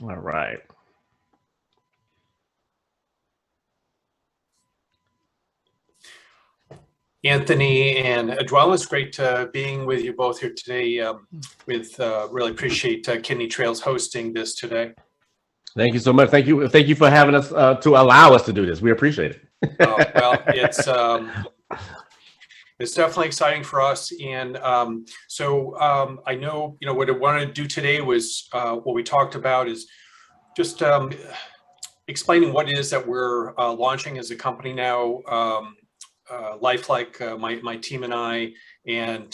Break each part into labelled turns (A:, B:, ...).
A: All right.
B: Anthony and Dwelyn, it's great being with you both here today. Really appreciate Kidney Trails hosting this today.
A: Thank you so much. Thank you. Thank you for having us to allow us to do this. We appreciate it.
B: Well, it's definitely exciting for us, and I know what I wanted to do today was what we talked about is just explaining what it is that we're launching as a company now. Lifeliqe, my team and I, and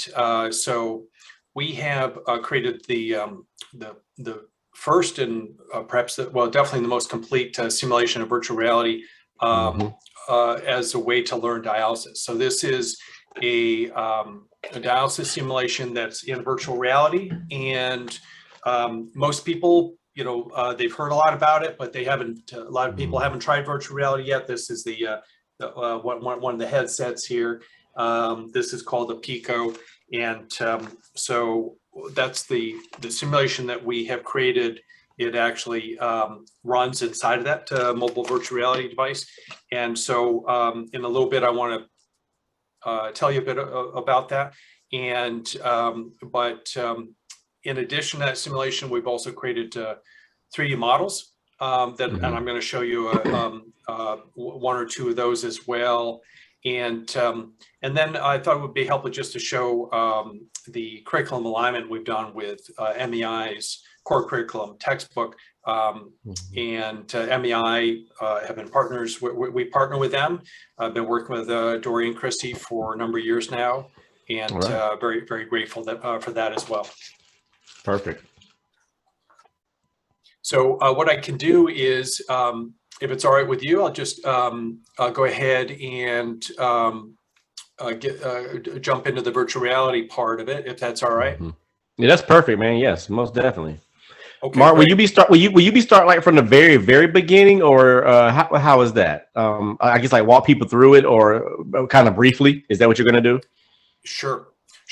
B: so we have created the first and perhaps definitely the most complete simulation of virtual reality as a way to learn dialysis. So this is a dialysis simulation that's in virtual reality, and most people, they've heard a lot about it, but they haven't. A lot of people haven't tried virtual reality yet. This is one of the headsets here. This is called the Pico, and so that's the simulation that we have created. It actually runs inside of that mobile virtual reality device, and so in a little bit I want to tell you a bit about that. And but in addition to that simulation, we've also created 3D models and I'm going to show you one or two of those as well. And then I thought it would be helpful just to show the curriculum alignment we've done with MEI's core curriculum textbook. And MEI have been partners. We partner with them. I've been working with Dory and Christy for a number of years now, and very, very grateful for that as well.
A: Perfect.
B: So what I can do is, if it's all right with you, I'll just go ahead and jump into the virtual reality part of it, if that's all right.
A: Yeah, that's perfect, man. Yes, most definitely.
B: Okay,
A: Mark, will you be start like from the very, very beginning, or how is that? I guess like walk people through it, or kind of briefly. Is that what you're going to do?
B: Sure.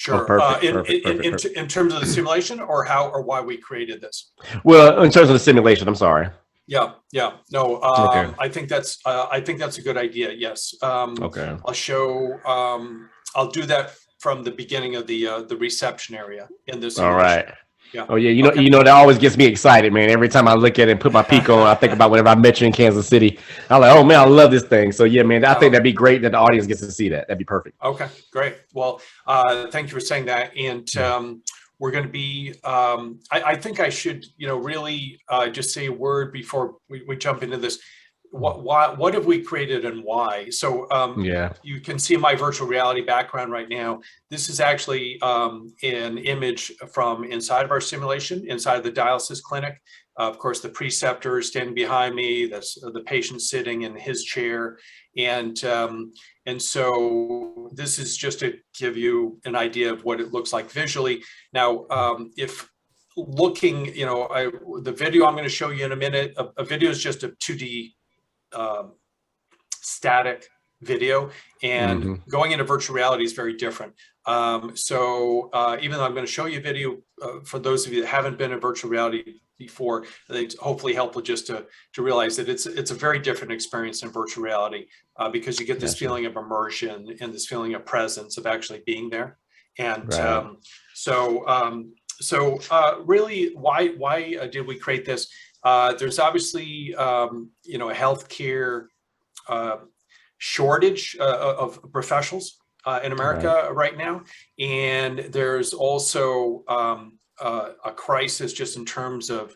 A: Oh, perfect.
B: In terms of the simulation, or how or why we created this?
A: Well, in terms of the simulation, I'm sorry.
B: Yeah. No,
A: Okay.
B: I think that's a good idea. Yes.
A: Okay.
B: I'll show. I'll do that from the beginning of the reception area in this simulation.
A: All right.
B: Yeah.
A: Oh yeah, that always gets me excited, man. Every time I look at it and put my peak on, I think about whenever I met you in Kansas City. I'm like, oh man, I love this thing. So yeah, man, I think that'd be great that the audience gets to see that. That'd be perfect.
B: Okay, great. Well, thank you for saying that. And we're going to be. I think I should, really just say a word before we jump into this. What have we created and why? So you can see my virtual reality background right now. This is actually an image from inside of our simulation, inside the dialysis clinic. Of course, the preceptor is standing behind me. That's the patient sitting in his chair. And so this is just to give you an idea of what it looks like visually. Now, if looking, the video I'm going to show you in a minute, a video is just a 2D static video, and going into virtual reality is very different. So even though I'm going to show you a video, for those of you that haven't been in virtual reality before, it's hopefully helpful just to realize that it's a very different experience in virtual reality, because you get this feeling of immersion and this feeling of presence, of actually being there. And really, why did we create this? There's obviously, a healthcare shortage of professionals in America right now, and there's also a crisis just in terms of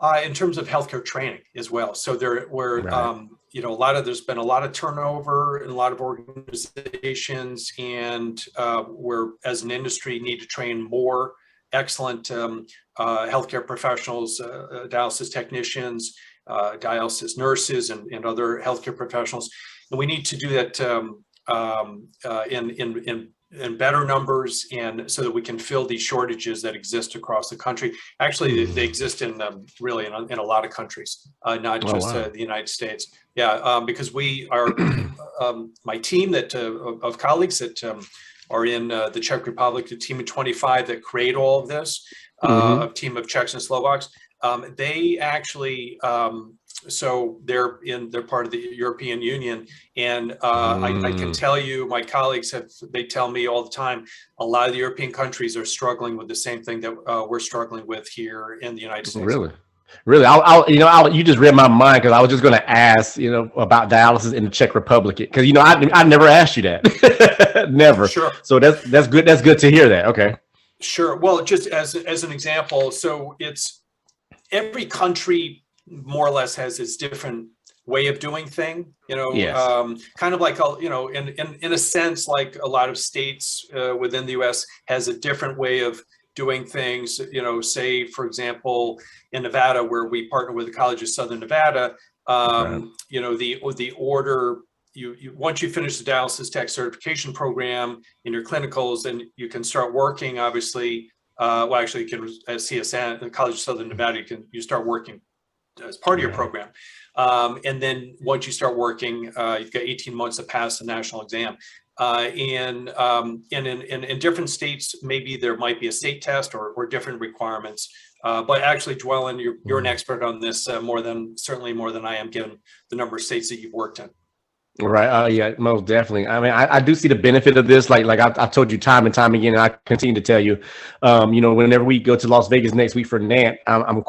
B: healthcare training as well. So there's been a lot of turnover in a lot of organizations, and we're, as an industry, need to train more excellent healthcare professionals, dialysis technicians, dialysis nurses, and other healthcare professionals, and we need to do that in better numbers, and so that we can fill these shortages that exist across the country. Actually, they exist in really in a lot of countries, not just the United States. Yeah, because we are my team of colleagues that are in the Czech Republic, the team of 25 that create all of this, a team of Czechs and Slovaks. They actually, so they're part of the European Union, and I can tell you, my colleagues they tell me all the time, a lot of the European countries are struggling with the same thing that we're struggling with here in the United States.
A: Really? Really, you just read my mind, because I was just going to ask, about dialysis in the Czech Republic, because I never asked you that, never.
B: Sure.
A: So that's good. That's good to hear that. Okay.
B: Sure. Well, just as an example, so it's every country more or less has its different way of doing thing.
A: Yes.
B: Kind of like in a sense, like a lot of states within the U.S. has a different way of doing things. Say, for example, in Nevada, where we partner with the College of Southern Nevada,
A: Right.
B: the order, you once you finish the dialysis tech certification program in your clinicals, then you can start working, obviously. Well, actually, you can, as CSN, the College of Southern Nevada, you start working as part of your program. And then once you start working, you've got 18 months to pass the national exam. And in different states, maybe there might be a state test or different requirements. But actually, Dwelyn, you're an expert on this certainly more than I am, given the number of states that you've worked in.
A: Right. Yeah, most definitely. I mean, I do see the benefit of this. Like I told you time and time again, and I continue to tell you, whenever we go to Las Vegas next week for NANT, I'm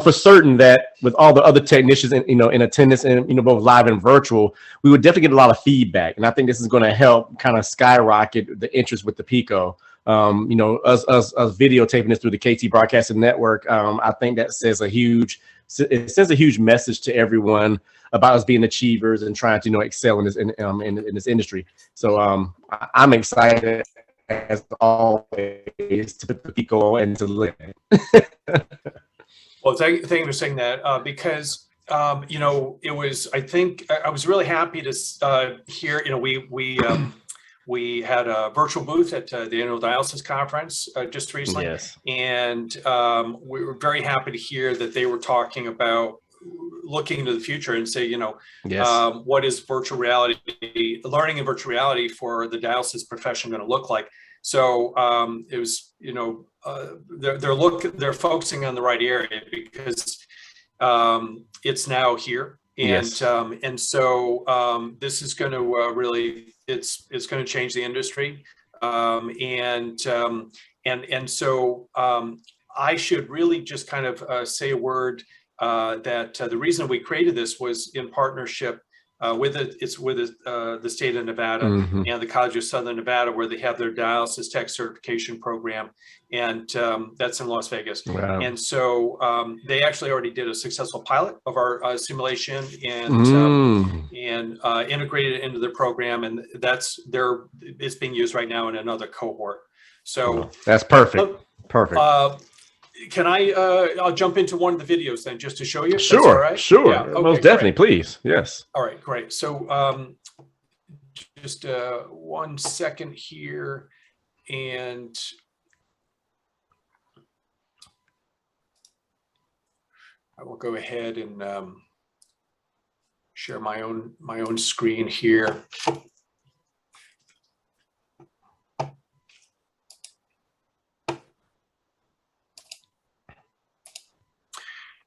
A: for certain that with all the other technicians in attendance and both live and virtual, we would definitely get a lot of feedback. And I think this is going to help kind of skyrocket the interest with the Pico. Us videotaping this through the KT Broadcasting Network, I think that sends a huge message to everyone about us being achievers and trying to excel in this industry. So I'm excited as always to put the Pico and to live.
B: Well, thank you for saying that, because it was, I think I was really happy to hear, we had a virtual booth at the annual dialysis conference just recently. Yes. And we were very happy to hear that they were talking about looking into the future and say, yes. What is virtual reality, learning in virtual reality for the dialysis profession going to look like? So it was, they're focusing on the right area, because it's now here. And yes. And so this is going to really, it's going to change the industry. And so I should really just kind of say a word that the reason we created this was in partnership with the state of Nevada and the College of Southern Nevada, where they have their dialysis tech certification program, and that's in Las Vegas. Wow. And so they actually already did a successful pilot of our simulation and integrated it into their program, and it's being used right now in another cohort. So
A: that's perfect. Perfect.
B: Can I'll jump into one of the videos then, just to show you.
A: Sure,
B: all right?
A: Sure. Yeah, okay, most definitely, great. Please. Yes.
B: All right, great. So just 1 second here, and I will go ahead and share my own screen here.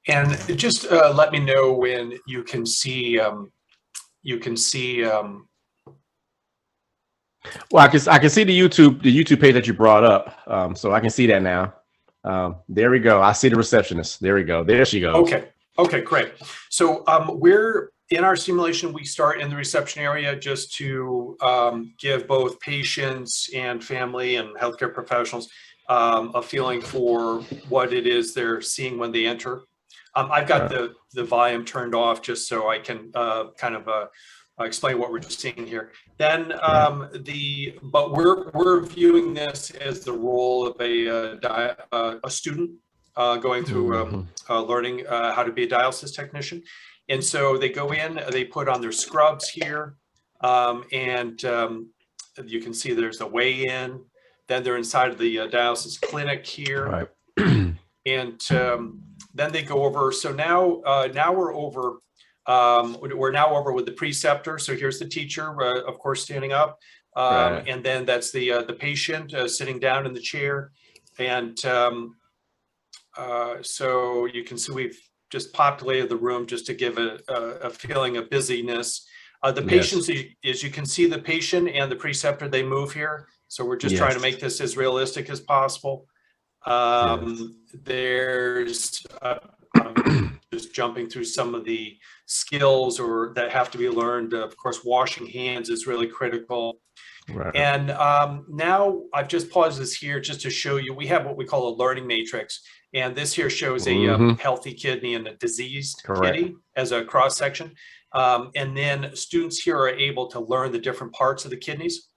B: And just let me know when you can see. Well,
A: I can see the YouTube page that you brought up, so I can see that now. There we go. I see the receptionist. There we go. There she goes.
B: Okay, great. So we're in our simulation. We start in the reception area just to give both patients and family and healthcare professionals a feeling for what it is they're seeing when they enter. I've got the volume turned off just so I can kind of explain what we're seeing here. Then but we're viewing this as the role of a student going through learning how to be a dialysis technician. And so they go in, they put on their scrubs here, and you can see there's a weigh in. Then they're inside of the dialysis clinic here, and then they go over. So now we're over. We're now over with the preceptor. So here's the teacher, of course, standing up, and then that's the patient sitting down in the chair, and So you can see we've just populated the room just to give a feeling of busyness. The patients, as you can see, the patient and the preceptor, they move here. So we're just trying to make this as realistic as possible. There's just jumping through some of the skills or that have to be learned. Of course, washing hands is really critical. Right. And now I've just paused this here just to show you, we have what we call a learning matrix. And this here shows a healthy kidney and a diseased kidney as a cross section. And then students here are able to learn the different parts of the kidneys.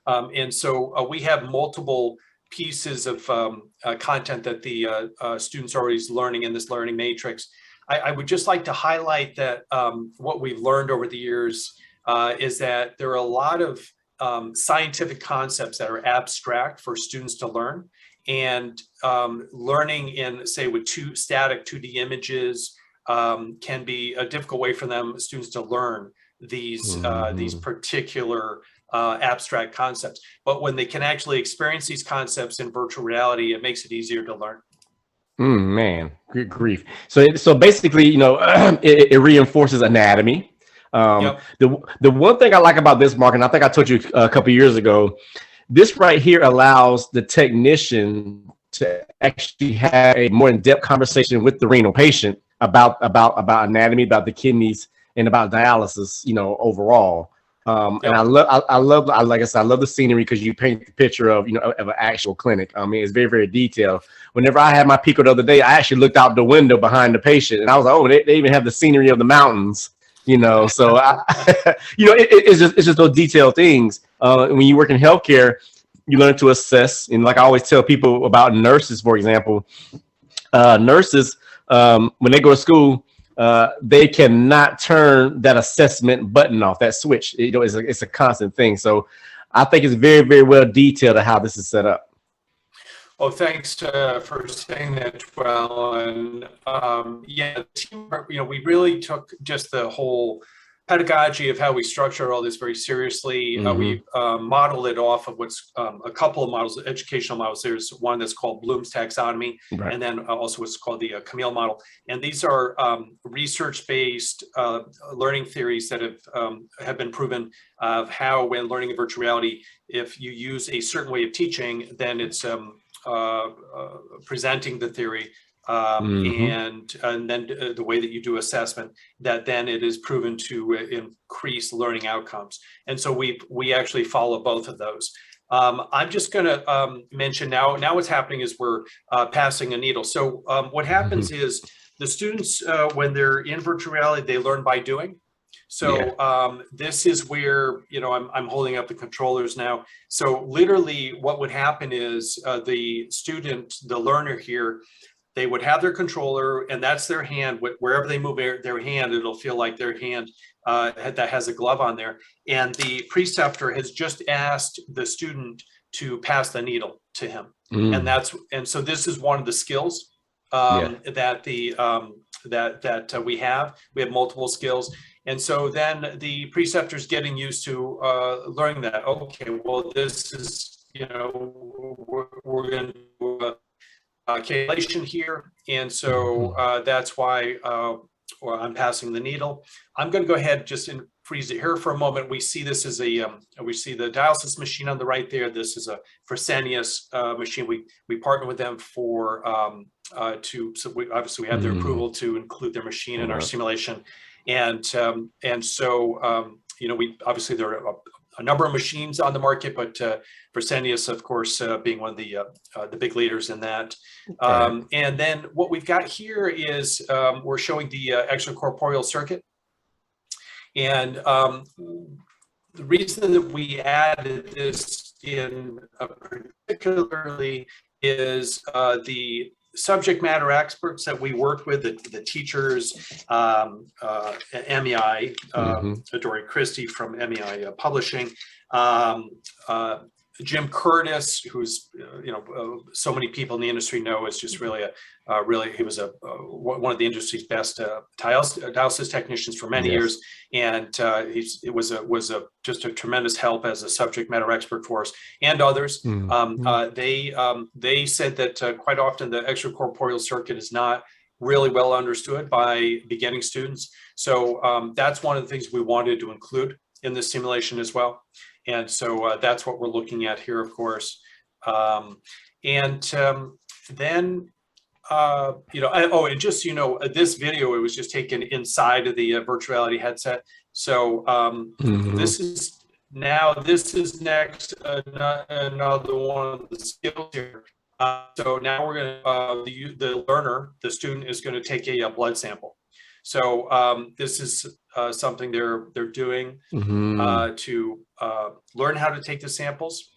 B: And so we have multiple pieces of content that the students are always learning in this learning matrix. I would just like to highlight that what we've learned over the years is that there are a lot of scientific concepts that are abstract for students to learn, and learning in, say, with static 2D images can be a difficult way for students to learn these particular abstract concepts. But when they can actually experience these concepts in virtual reality, it makes it easier to learn.
A: Man, good grief. So basically, you know, it reinforces anatomy. The one thing I like about this, Mark, and I think I told you a couple of years ago, this right here allows the technician to actually have a more in-depth conversation with the renal patient about anatomy, about the kidneys, and about dialysis, you know, overall. And I love, like I said, I love the scenery because you paint the picture of, you know, of an actual clinic. I mean, it's very, very detailed. Whenever I had my pico the other day, I actually looked out the window behind the patient, and I was like, oh, they even have the scenery of the mountains. You know, so you know, it's just those detailed things. When you work in healthcare, you learn to assess. And like I always tell people about nurses, for example, nurses, when they go to school, they cannot turn that assessment button off, that switch. You know, it's a constant thing. So I think it's very, very well detailed how this is set up.
B: Oh, thanks for saying that, Dwelyn. Yeah, you know, we really took just the whole pedagogy of how we structure all this very seriously. We modeled it off of what's a couple of models, educational models. There's one that's called Bloom's taxonomy, and then also what's called the Camille model. And these are research-based learning theories that have been proven of how, when learning in virtual reality, if you use a certain way of teaching, then it's presenting the theory and then the way that you do assessment, that then it is proven to increase learning outcomes. And so we actually follow both of those. I'm just going to mention now what's happening is we're passing a needle. So what happens is the students, when they're in virtual reality, they learn by doing. So this is where, you know, I'm holding up the controllers now. So literally what would happen is the student, the learner here, they would have their controller, and that's their hand. Wherever they move their hand, it'll feel like their hand that has a glove on there. And the preceptor has just asked the student to pass the needle to him. And so this is one of the skills that we have. We have multiple skills. And so then the preceptor is getting used to learning that, okay, well, this is, you know, we're going to do a calculation here. And so that's why I'm passing the needle. I'm going to go ahead just and freeze it here for a moment. We see this as we see the dialysis machine on the right there. This is a Fresenius machine. We partner with them for obviously we have their approval to include their machine in our simulation. And so, you know, obviously there are a number of machines on the market, but Fresenius, of course, being one of the big leaders in that. And then what we've got here is we're showing the extracorporeal circuit. And the reason that we added this in particularly is the subject matter experts that we worked with, the teachers, MEI, Dorian Christie from MEI Publishing, Jim Curtis, who's so many people in the industry know, is just really he was one of the industry's best dialysis technicians for many years, and it was just a tremendous help as a subject matter expert for us and others. They said that quite often the extracorporeal circuit is not really well understood by beginning students. So that's one of the things we wanted to include in this simulation as well. And so that's what we're looking at here, of course. Then, and just, this video, it was just taken inside of the virtual reality headset. So this is next, another one of the skills here. So now we're going to, the learner, the student is going to take a blood sample. So this is something they're doing to learn how to take the samples.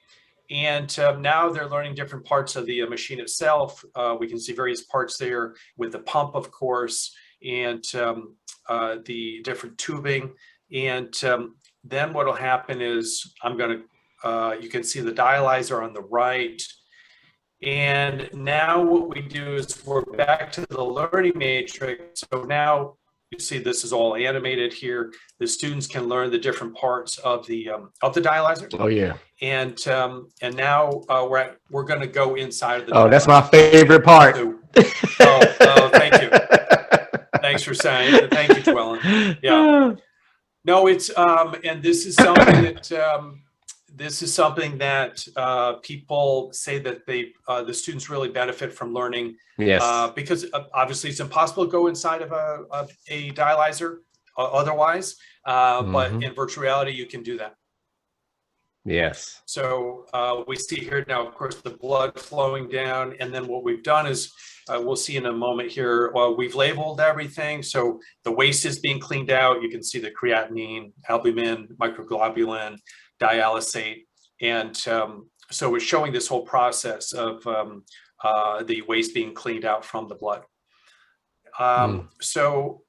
B: And now they're learning different parts of the machine itself. We can see various parts there with the pump, of course, and the different tubing. And then what will happen is you can see the dialyzer on the right. And now what we do is we're back to the learning matrix. So now you see this is all animated here. The students can learn the different parts of the dialyzer.
A: Oh yeah.
B: And now we're going to go inside of the.
A: Oh, that's my favorite part.
B: So, thank you. Thanks for saying. Thank you, Dwelyn. Yeah. No, it's and this is something that. This is something that people say that the students really benefit from learning. Yes. Because obviously it's impossible to go inside of a dialyzer otherwise, but in virtual reality you can do that.
A: Yes.
B: So we see here now, of course, the blood flowing down, and then what we've done is we'll see in a moment here. We've labeled everything, so the waste is being cleaned out. You can see the creatinine, albumin, microglobulin, dialysate, and so we're showing this whole process of the waste being cleaned out from the blood. So,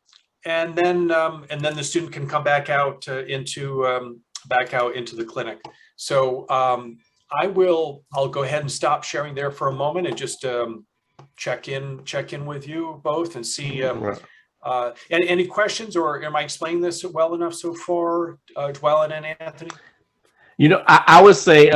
B: and then the student can come back out into the clinic. So I'll go ahead and stop sharing there for a moment and just check in with you both and see. Any questions, or am I explaining this well enough so far, Dwelyn and Anthony?
A: I would say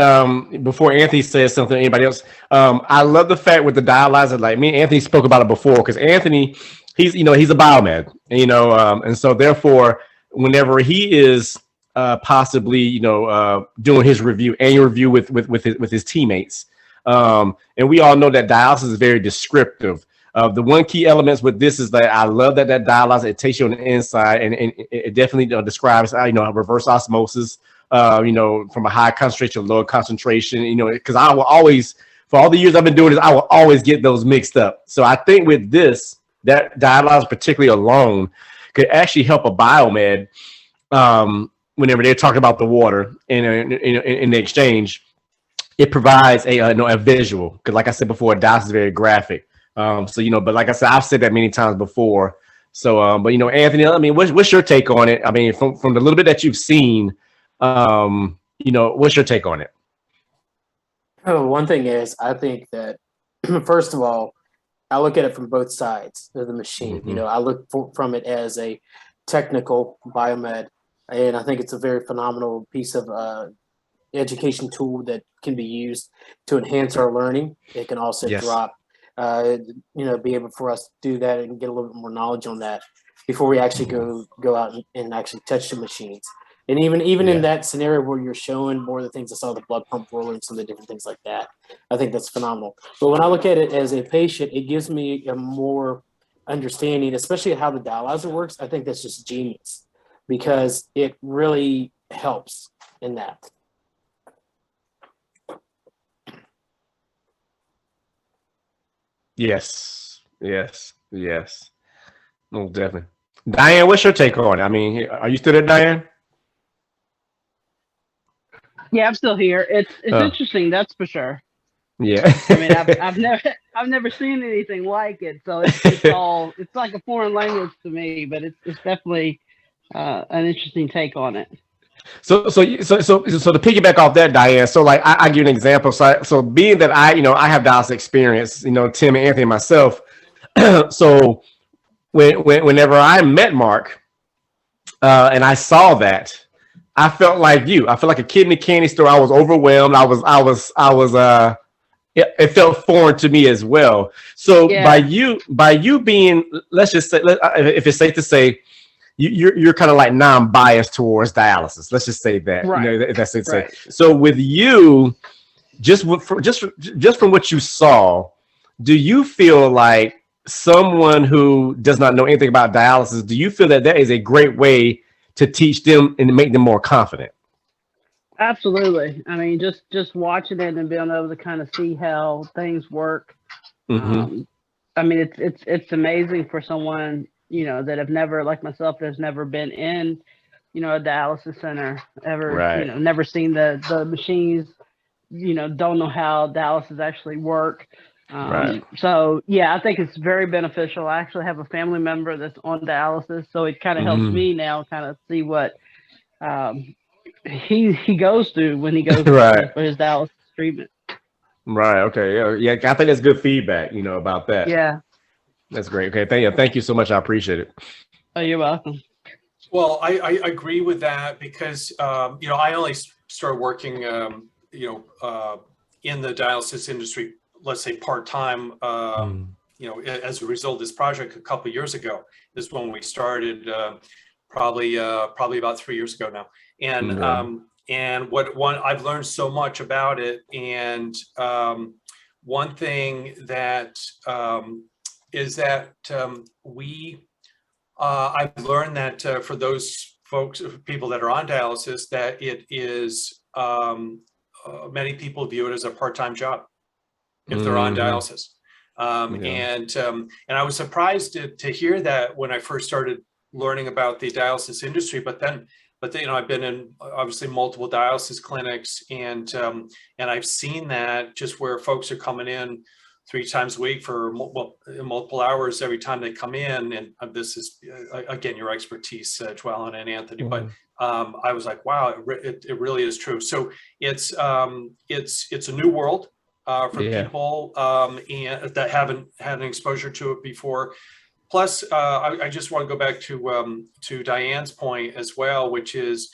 A: before Anthony says something, anybody else, I love the fact with the dialyzer, like me and Anthony spoke about it before, because Anthony, he's a biomed, and so therefore, whenever he is possibly, doing his annual review with his teammates, and we all know that dialysis is very descriptive. The one key elements with this is that I love that dialyzer, it takes you on the inside, and it definitely describes, reverse osmosis. From a high concentration to low concentration, because I will always, for all the years I've been doing this, I will always get those mixed up. So I think with this, that dialyzer particularly alone could actually help a biomed whenever they're talking about the water in the exchange. It provides a visual, because like I said before, dialysis is very graphic. But like I said, I've said that many times before. So, Anthony, I mean, what's your take on it? I mean, from the little bit that you've seen, what's your take on it?
C: Oh, one thing is, I think that first of all, I look at it from both sides of the machine. I look from it as a technical biomed, and I think it's a very phenomenal piece of education tool that can be used to enhance our learning. It can also drop, be able for us to do that and get a little bit more knowledge on that before we actually go out and actually touch the machines. And even in that scenario where you're showing more of the things I saw, the blood pump roller and some of the different things like that, I think that's phenomenal. But when I look at it as a patient, it gives me a more understanding, especially how the dialyzer works. I think that's just genius because it really helps in that.
A: Yes. No, definitely. Diane, what's your take on it? I mean, are you still there, Diane?
D: Yeah, I'm still here. It's interesting, that's for sure.
A: Yeah.
D: I mean, I've never seen anything like it, so it's like a foreign language to me, but it's definitely an interesting take on it.
A: So to piggyback off that, Diane. So like I give you an example. So being that I have dialysis experience, Tim and Anthony and myself. So whenever I met Mark, and I saw that, I felt like you. I felt like a kid in a candy store. I was overwhelmed. It felt foreign to me as well. So
D: Yeah.
A: by you being, let's just say, if it's safe to say, you're kind of like non-biased towards dialysis. Let's just say that.
D: Right.
A: If that's safe to say.
D: Right.
A: So with you, just from what you saw, do you feel like someone who does not know anything about dialysis, do you feel that is a great way to teach them and to make them more confident?
D: Absolutely. I mean, just watching it and being able to kind of see how things work.
A: Mm-hmm.
D: I mean, it's amazing for someone, that have never, like myself, that's never been in, a dialysis center ever,
A: Right.
D: Never seen the machines, don't know how dialysis actually work.
A: Right.
D: So yeah, I think it's very beneficial. I actually have a family member that's on dialysis, so it kind of helps me now kind of see what he goes through when he goes
A: Right.
D: for his dialysis treatment.
A: Right. Okay. Yeah. I think that's good feedback, about that.
D: Yeah.
A: That's great. Okay. Thank you so much. I appreciate it.
D: Oh, you're welcome.
B: Well, I agree with that because, I only started working, in the dialysis industry, let's say part-time, as a result of this project a couple of years ago. This is when we started, probably about 3 years ago now. And I've learned so much about it. And one thing that is that I've learned that for those people that are on dialysis, that it is many people view it as a part-time job if they're on dialysis. And I was surprised to hear that when I first started learning about the dialysis industry, but then I've been in obviously multiple dialysis clinics, and I've seen that just where folks are coming in 3 times a week for multiple hours every time they come in. And this is again your expertise, Dwelyn and Anthony. But I was like, wow, it really is true. So it's a new world for people and that haven't had an exposure to it before. Plus, I just want to go back to Diane's point as well, which is,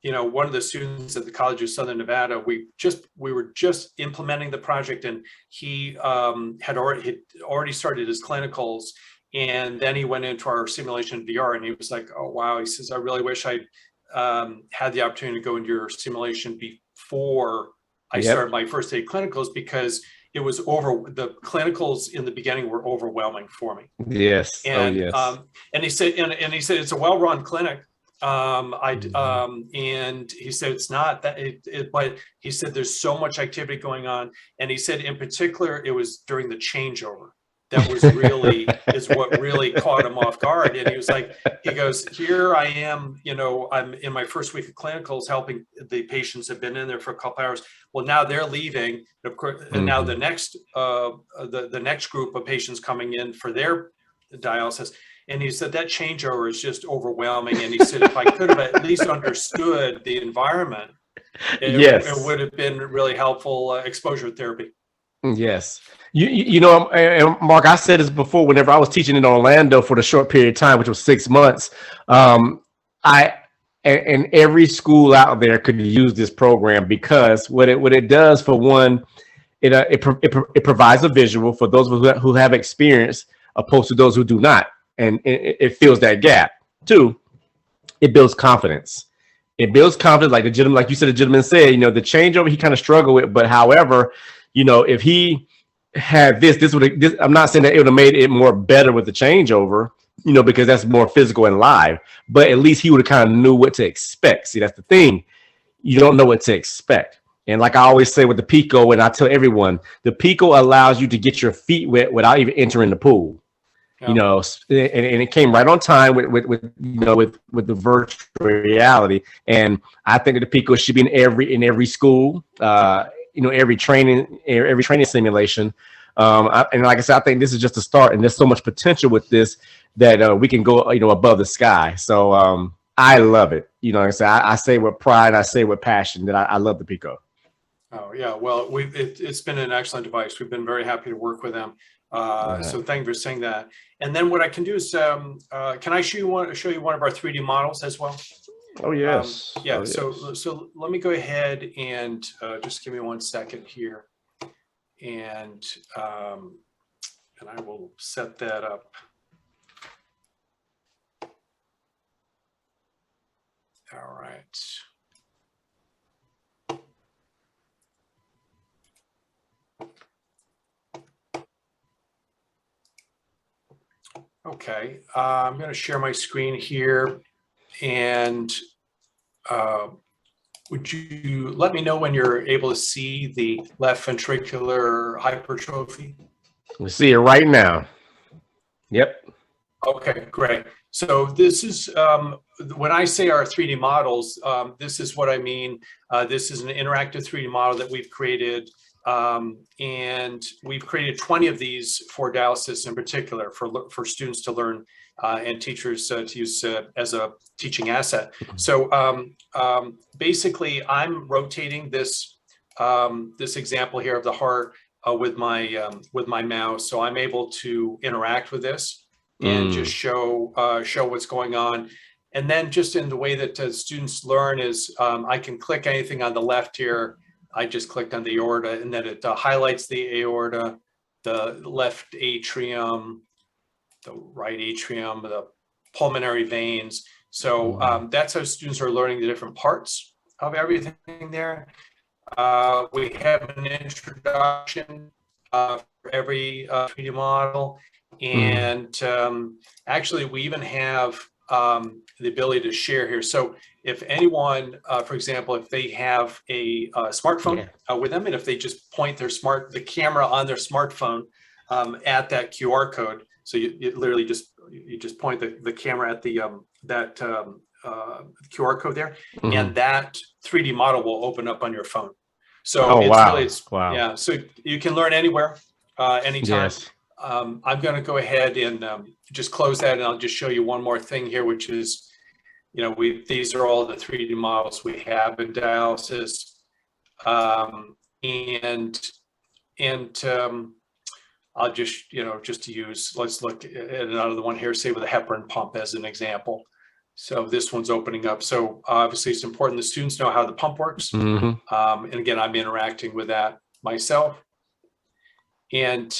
B: one of the students at the College of Southern Nevada, we were just implementing the project, and he had already started his clinicals, and then he went into our simulation VR, and he was like, oh wow, he says, I really wish I had the opportunity to go into your simulation before I started my first 8 clinicals, because it was the clinicals in the beginning were overwhelming for me.
A: Yes.
B: And and he said it's a well-run clinic. And he said it's not that but he said there's so much activity going on, and he said in particular it was during the changeover that was really is what really caught him off guard. And he was like, he goes, here I am, I'm in my first week of clinicals helping the patients have been in there for a couple hours. Well, now they're leaving, of course, and now the next the next group of patients coming in for their dialysis. And he said that changeover is just overwhelming. And he said, if I could have at least understood the environment, it would have been really helpful exposure therapy. Yes.
A: And Mark, I said this before, whenever I was teaching in Orlando for the short period of time, which was 6 months, and every school out there could use this program, because what it does, for one, it provides a visual for those who have experience opposed to those who do not. And it fills that gap. 2, it builds confidence. It builds confidence, like you said, the gentleman said, the changeover he kind of struggled with. But however, if he had this would, I'm not saying that it would have made it more better with the changeover, because that's more physical and live. But at least he would have kind of knew what to expect. See, that's the thing. You don't know what to expect. And like I always say with the Pico, and I tell everyone, the Pico allows you to get your feet wet without even entering the pool. And it came right on time with the virtual reality. And I think the Pico should be in every school, every training simulation. And like I said, I think this is just a start, and there's so much potential with this that we can go, above the sky. So I love it. You know what I'm saying? I say with pride, I say with passion that I love the Pico.
B: Oh yeah, well, it's been an excellent device. We've been very happy to work with them. So thank you for saying that. And then what I can do is, can I show you one of our 3D models as well?
A: Oh yes.
B: Yeah.
A: Oh, yes.
B: So let me go ahead and just give me 1 second here, and I will set that up. All right. Okay, I'm going to share my screen here, and would you let me know when you're able to see the left ventricular hypertrophy?
A: We see it right now. Yep.
B: Okay, great. So this is, when I say our 3D models, this is what I mean. This is an interactive 3D model that we've created, and we've created 20 of these for dialysis in particular, for students to learn and teachers to use as a teaching asset. So basically, I'm rotating this this example here of the heart with my mouse, so I'm able to interact with this and just show what's going on. And then just in the way that students learn is I can click anything on the left here. I just clicked on the aorta, and then it highlights the aorta, the left atrium, the right atrium, the pulmonary veins. So that's how students are learning the different parts of everything there. We have an introduction for every 3D model. And actually, we even have the ability to share here. So if anyone, for example, if they have a smartphone with them, and if they just point the camera on their smartphone at that QR code, so you literally just point the camera at the that QR code there, and that 3D model will open up on your phone. So yeah. So you can learn anywhere, anytime.
A: Yes.
B: I'm going to go ahead and just close that, and I'll just show you one more thing here, which is, these are all the 3D models we have in dialysis, and I'll just just to use, let's look at another one here, say with a heparin pump as an example. So this one's opening up. So obviously it's important the students know how the pump works, and again, I'm interacting with that myself, and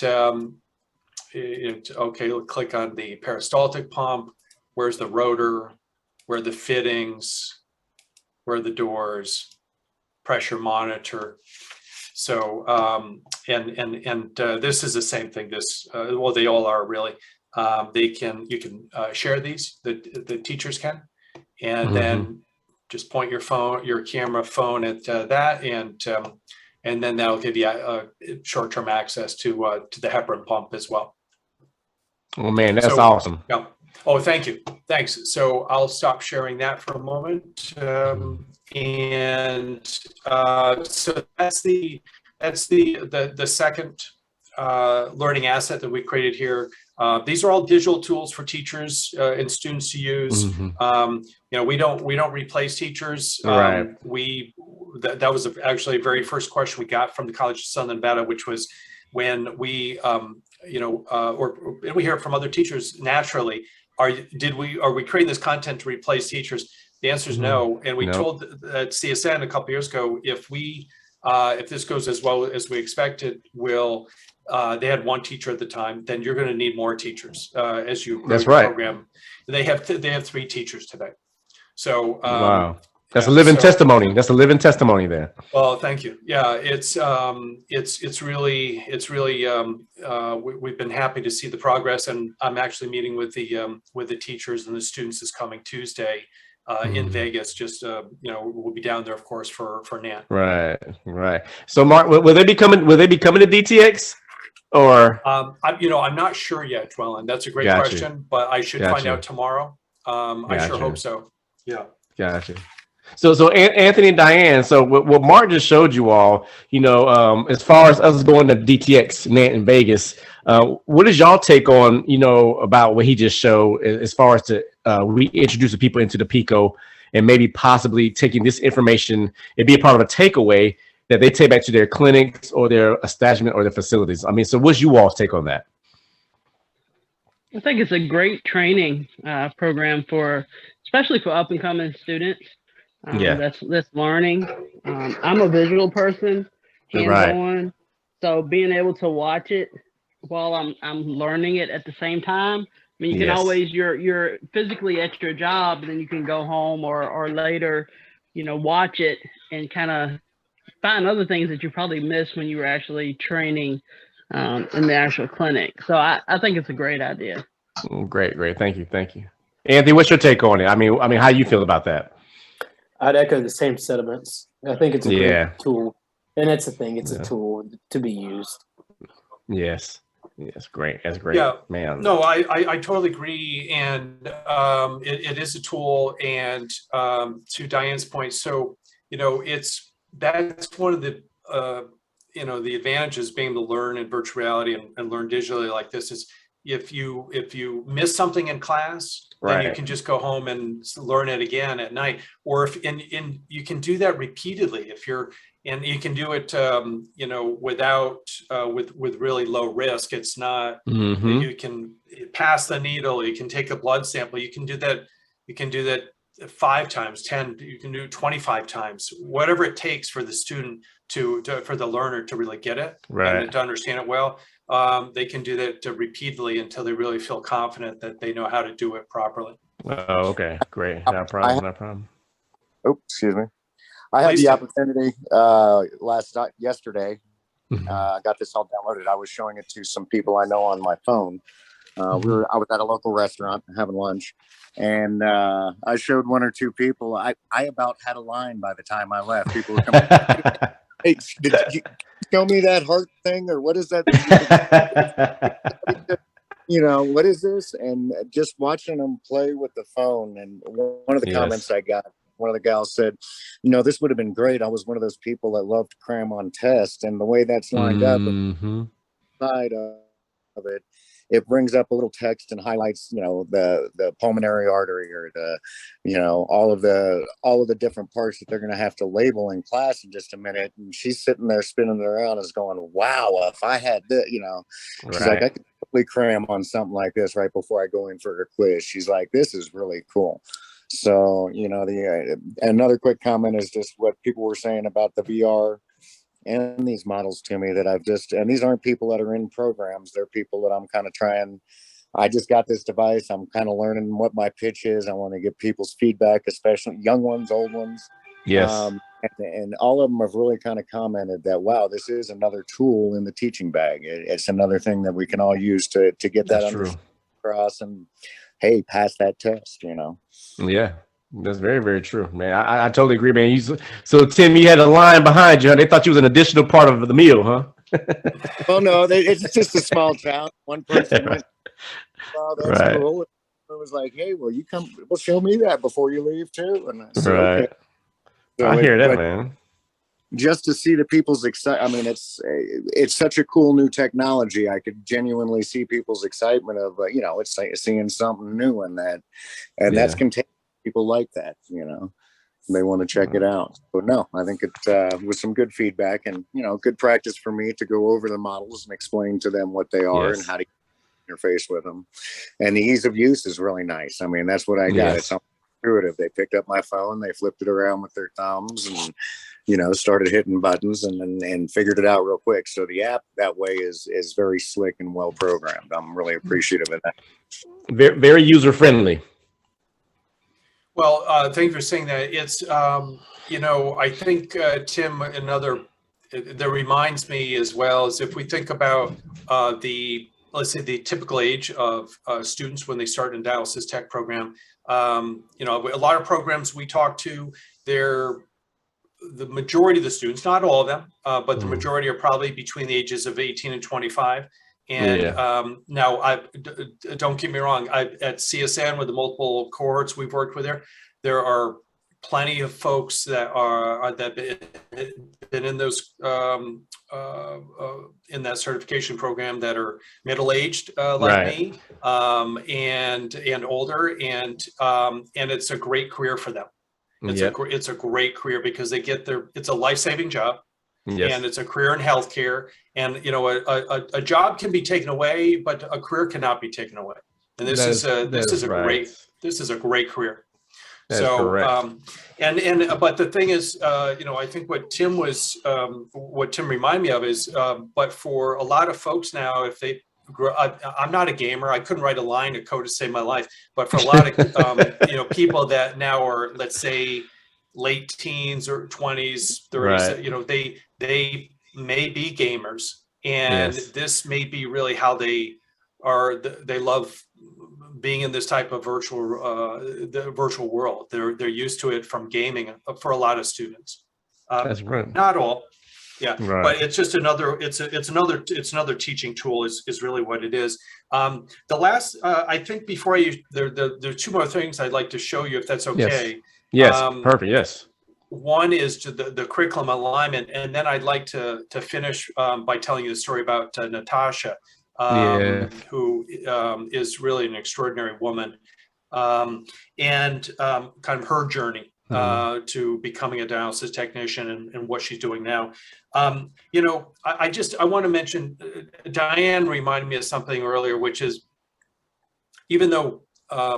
B: okay, we'll click on the peristaltic pump. Where's the rotor? Where are the fittings? Where are the doors? Pressure monitor. So this is the same thing. This well, they all are really. You can share these. The teachers can, and then just point your camera phone at that, and then that'll give you short-term access to the heparin pump as well.
A: Oh man, that's awesome.
B: Yeah. Oh, thank you. Thanks. So I'll stop sharing that for a moment. So that's the second learning asset that we created here. These are all digital tools for teachers and students to use. We don't replace teachers.
A: Right.
B: That was actually the very first question we got from the College of Southern Nevada, which was when we we hear from other teachers naturally. Are we creating this content to replace teachers? The answer is no. And we told at CSN a couple years ago, if this goes as well as we expected, they had one teacher at the time, then you're going to need more teachers as you grow your program. They have 3 teachers today. So
A: wow. That's a living testimony. That's a living testimony there.
B: Well, thank you. Yeah, it's really we've been happy to see the progress, and I'm actually meeting with the teachers and the students this coming Tuesday in Vegas. Just we'll be down there, of course, for NAN.
A: Right. So, Mark, will they be coming to DTX? Or
B: I'm not sure yet, Dwelyn. That's a great question, but I should find out tomorrow. I sure hope so. Yeah.
A: Gotcha. So Anthony and Diane, so what Mark just showed you all, as far as us going to DTX in Vegas, what is y'all take on, about what he just showed as far as to reintroduce the people into the Pico and maybe possibly taking this information and be a part of a takeaway that they take back to their clinics or their establishment or their facilities? I mean, so what's you all's take on that?
D: I think it's a great training program especially for up and coming students. That's learning. I'm a visual person, hands-on, so being able to watch it while I'm learning it at the same time. I mean, you can always you're physically at your job, and then you can go home or later, watch it and kind of find other things that you probably missed when you were actually training in the actual clinic. So I think it's a great idea.
A: Great. Thank you. Anthony, what's your take on it? I mean, how you feel about that?
C: I'd echo the same sentiments. I think it's a great tool, and it's a thing. It's a tool to be used.
A: Yes, great. That's great.
B: Yeah,
A: man.
B: No, I totally agree, and it is a tool. And to Diane's point, so that's one of the the advantages being able to learn in virtual reality and learn digitally like this is if you miss something in class, then you can just go home and learn it again at night, or if you can do that repeatedly and you can do it without with really low risk. It's not you can pass the needle, you can take a blood sample, you can do that 5 times, 10, you can do 25 times, whatever it takes for the student for the learner to really get it and to understand it well. They can do that repeatedly until they really feel confident that they know how to do it properly.
A: Oh, okay, great. No problem.
E: Oh, excuse me. I had the opportunity yesterday. I got this all downloaded. I was showing it to some people I know on my phone. I was at a local restaurant having lunch, and I showed 1 or 2 people. I about had a line by the time I left. People were coming. Hey, did you show me that heart thing, or what is that? What is this? And just watching them play with the phone. And one of the comments I got, one of the gals said, this would have been great. I was one of those people that loved to cram on tests, and the way that's lined up side of it, it brings up a little text and highlights, the pulmonary artery or all of the different parts that they're going to have to label in class in just a minute. And she's sitting there spinning it around and is going, wow, if I had this, she's like, I could totally cram on something like this right before I go in for her quiz. She's like, this is really cool. So, another quick comment is just what people were saying about the VR and these models to me that and these aren't people that are in programs. They're people that I'm kind of trying. I just got this device. I'm kind of learning what my pitch is. I want to get people's feedback, especially young ones, old ones.
A: Yes.
E: And all of them have really kind of commented that, wow, this is another tool in the teaching bag. It's another thing that we can all use to get that across and, hey, pass that test,
A: Yeah. That's very, very true, man. I totally agree, man. So Tim, you had a line behind you, huh? They thought you was an additional part of the meal, huh?
E: Oh no, it's just a small town. One person went, "Oh, that's cool." I was like, "Hey, well, you come, well, show me that before you leave too." And I said, "Okay." So
A: I hear that, man.
E: Just to see the people's excitement. I mean, it's such a cool new technology. I could genuinely see people's excitement of it's like seeing something new in that, and that's contagious. People like that, they want to check it out. But no, I think it was some good feedback and, good practice for me to go over the models and explain to them what they are and how to interface with them. And the ease of use is really nice. I mean, that's what I got. It's intuitive. They picked up my phone, they flipped it around with their thumbs and, started hitting buttons and figured it out real quick. So the app that way is very slick and well programmed. I'm really appreciative of that.
A: Very, very user friendly.
B: Well, thank you for saying that. It's, I think, Tim, that reminds me as well is if we think about let's say the typical age of students when they start in dialysis tech program, a lot of programs we talk to, the majority of the students, not all of them, but the majority are probably between the ages of 18 and 25. And now, don't get me wrong, at CSN with the multiple cohorts we've worked with there are plenty of folks that that been in those in that certification program that are middle-aged like me, and older, and it's a great career for them. It's a great career because they get it's a life-saving job. Yes. And it's a career in healthcare, and you know, a job can be taken away, but a career cannot be taken away. And this is a great career.
A: That's correct.
B: But the thing is, you know, I think what Tim reminded me of is, but for a lot of folks now, if they grow, I'm not a gamer. I couldn't write a line of code to save my life. But for a lot of you know, people that now are, let's say, late teens or 20s, 30s, you know, they may be gamers, and this may be really how they are. They love being in this type of the virtual world. They're used to it from gaming for a lot of students.
A: That's right.
B: Not all, but it's just another. It's another teaching tool. Is really what it is. The last, I think, before there are two more things I'd like to show you, if that's okay.
A: Yes, perfect. Yes.
B: One is to the curriculum alignment, and then I'd like to finish by telling you the story about Natasha, who is really an extraordinary woman, and kind of her journey to becoming a dialysis technician and what she's doing now. You know, I want to mention, Diane reminded me of something earlier, which is, even though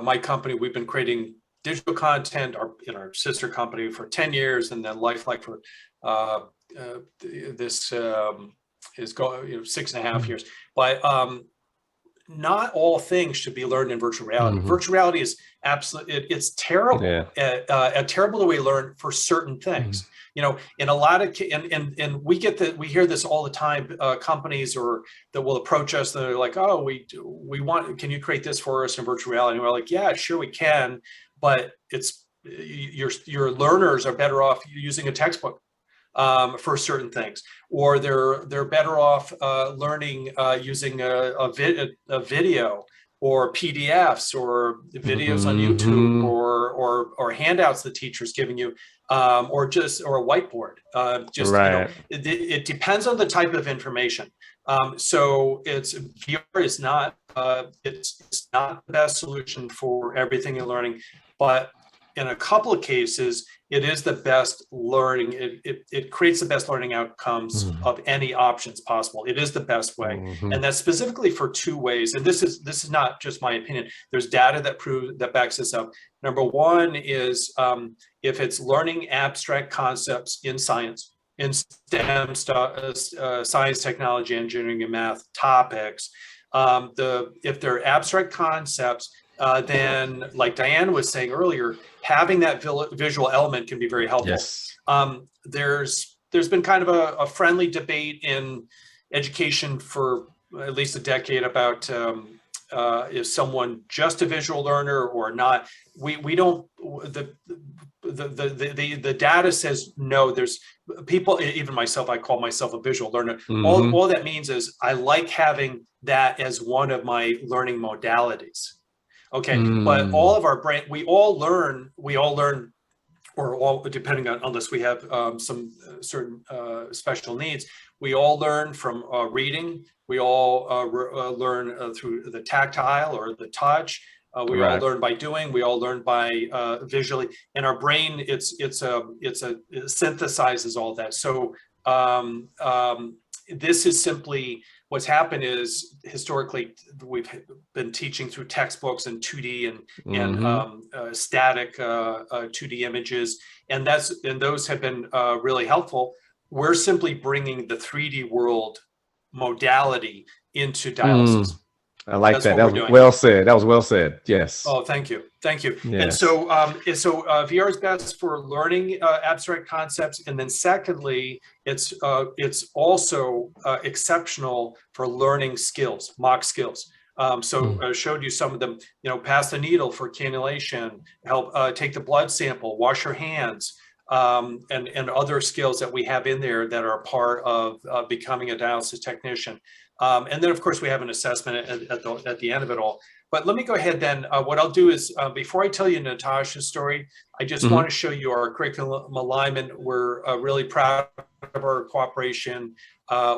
B: my company, we've been creating digital content in our sister company for 10 years, and then Lifeliqe for this is going, you know, 6.5 years. But not all things should be learned in virtual reality. Virtual reality is absolutely, it's terrible. A terrible way to learn for certain things. You know, in a lot of and we hear this all the time. Companies that will approach us, and they're like, "Oh, we want. Can you create this for us in virtual reality?" And we're like, "Yeah, sure, we can." But it's your learners are better off using a textbook for certain things, or they're better off learning using a video, or PDFs, or videos on YouTube, or handouts the teacher's giving you, or a whiteboard. You know, it depends on the type of information. So VR is not it's not the best solution for everything you're learning, but in a couple of cases, it is the best learning. It creates the best learning outcomes of any options possible. It is the best way, and that's specifically for two ways. And this is not just my opinion. There's data that backs this up. Number one is if it's learning abstract concepts in science, in STEM, science, technology, engineering, and math topics. If they're abstract concepts, then, like Diane was saying earlier, having that visual element can be very helpful. Yes. There's been kind of a friendly debate in education for at least a decade about is someone just a visual learner or not. We don't. The data says no. There's people, even myself, I call myself a visual learner. All that means is I like having that as one of my learning modalities. Okay, but all of our brain, we all learn, or all, depending on, unless we have some certain special needs, we all learn from reading. We all learn through the tactile or the touch. We all learn by doing. We all learn by visually. And our brain, it synthesizes all that. So this is simply what's happened is historically we've been teaching through textbooks and 2D and static 2D images, and those have been really helpful. We're simply bringing the 3D world modality into dialysis.
A: I like that. That was well said. That was well said. Yes.
B: Oh, thank you. Thank you. Yes. And so, VR is best for learning abstract concepts. And then secondly, it's also exceptional for learning skills, mock skills. So I showed you some of them, you know, pass the needle for cannulation, help take the blood sample, wash your hands, and other skills that we have in there that are part of becoming a dialysis technician. And then, of course, we have an assessment at the end of it all. But let me go ahead then. What I'll do is, before I tell you Natasha's story, I just want to show you our curriculum alignment. We're really proud of our cooperation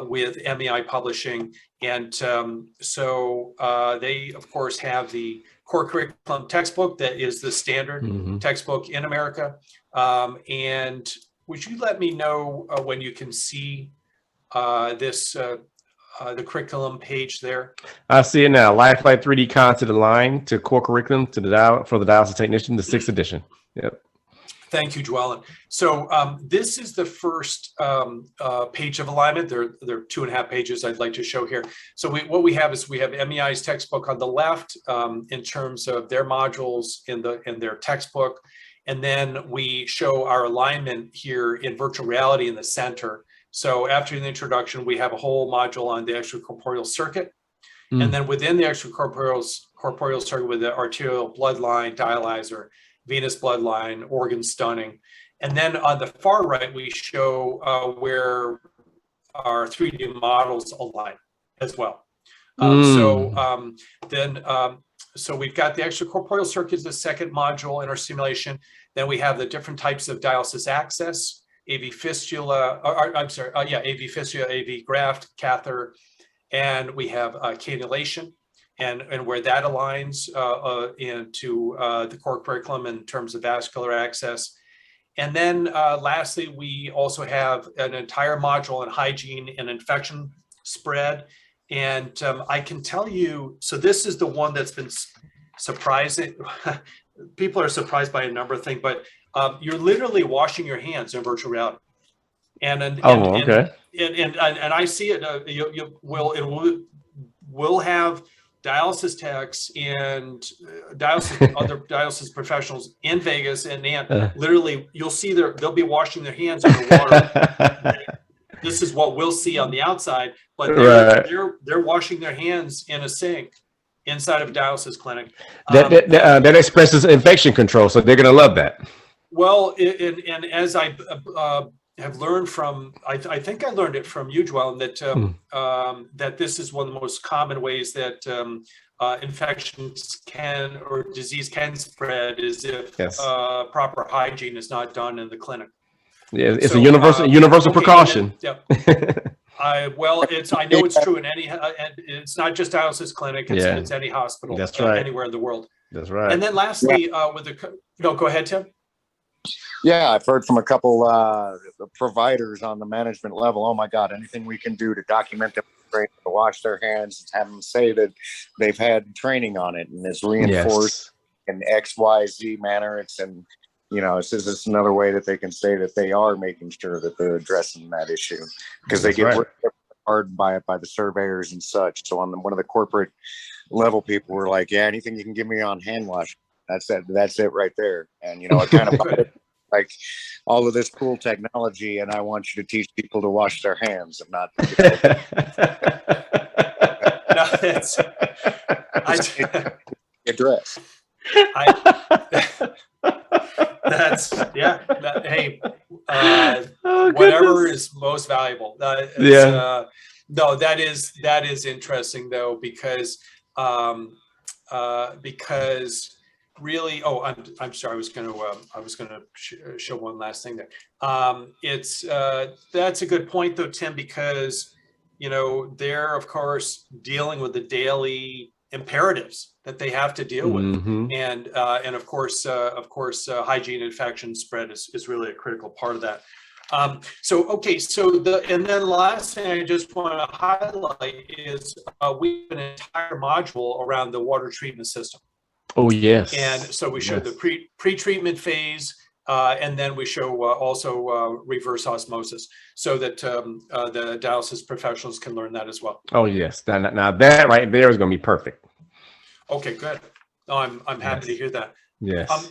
B: with MEI Publishing. And so they, of course, have the core curriculum textbook that is the standard textbook in America. And would you let me know when you can see this the curriculum page there?
A: I see it now. Lifeliqe 3D content aligned to core curriculum for the dialysis technician, the 6th edition. Yep.
B: Thank you, Dwelyn. So this is the first page of alignment. There are 2.5 pages I'd like to show here. So what we have is we have MEI's textbook on the left in terms of their modules in their textbook. And then we show our alignment here in virtual reality in the center. So after the introduction, we have a whole module on the extracorporeal circuit. And then within the extracorporeal circuit with the arterial bloodline, dialyzer, venous bloodline, organ stunning. And then on the far right, we show where our 3D models align as well. So we've got the extracorporeal circuit as the second module in our simulation. Then we have the different types of dialysis access, AV fistula, AV fistula, AV graft, catheter, and we have cannulation, and where that aligns into the core curriculum in terms of vascular access. And then lastly, we also have an entire module on hygiene and infection spread. And I can tell you, so this is the one that's been surprising. People are surprised by a number of things, but you're literally washing your hands in virtual reality. And I see it. We'll have dialysis techs and other dialysis professionals in Vegas, and literally you'll see they'll be washing their hands in the water. This is what we'll see on the outside, but they're washing their hands in a sink inside of a dialysis clinic.
A: That expresses infection control, so they're going to love that.
B: Well, and as I have learned from, I think I learned it from you, Dwelyn, that this is one of the most common ways that infections or disease can spread is if proper hygiene is not done in the clinic.
A: Yeah, it's a universal precaution.
B: I know it's true in any, and it's not just dialysis clinic, it's any hospital.
A: That's right.
B: Anywhere in the world.
A: That's right.
B: And then lastly, go ahead, Tim.
E: Yeah, I've heard from a couple providers on the management level. Oh my God, anything we can do to document them, to wash their hands, and have them say that they've had training on it and it's reinforced in X, Y, Z manner. It's it's another way that they can say that they are making sure that they're addressing that issue, because they get hard by it by the surveyors and such. So on one of the corporate level, people were like, "Yeah, anything you can give me on hand wash, that's it right there." And it kind of like all of this cool technology, and I want you to teach people to wash their hands and not address. Whatever is most valuable. No, that is interesting though, because really, I'm sorry, I was going to show one last thing there. That's a good point though, Tim, because they're of course dealing with the daily imperatives that they have to deal with, and of course hygiene and infection spread is really a critical part of that. And then the last thing I just want to highlight is we have an entire module around the water treatment system.
A: Oh yes.
B: And so we show the pre-treatment phase, and then we show also reverse osmosis, so that the dialysis professionals can learn that as well.
A: Oh yes. Now that right there is going to be perfect.
B: Okay, good. Oh, I'm happy to hear that.
A: Yes.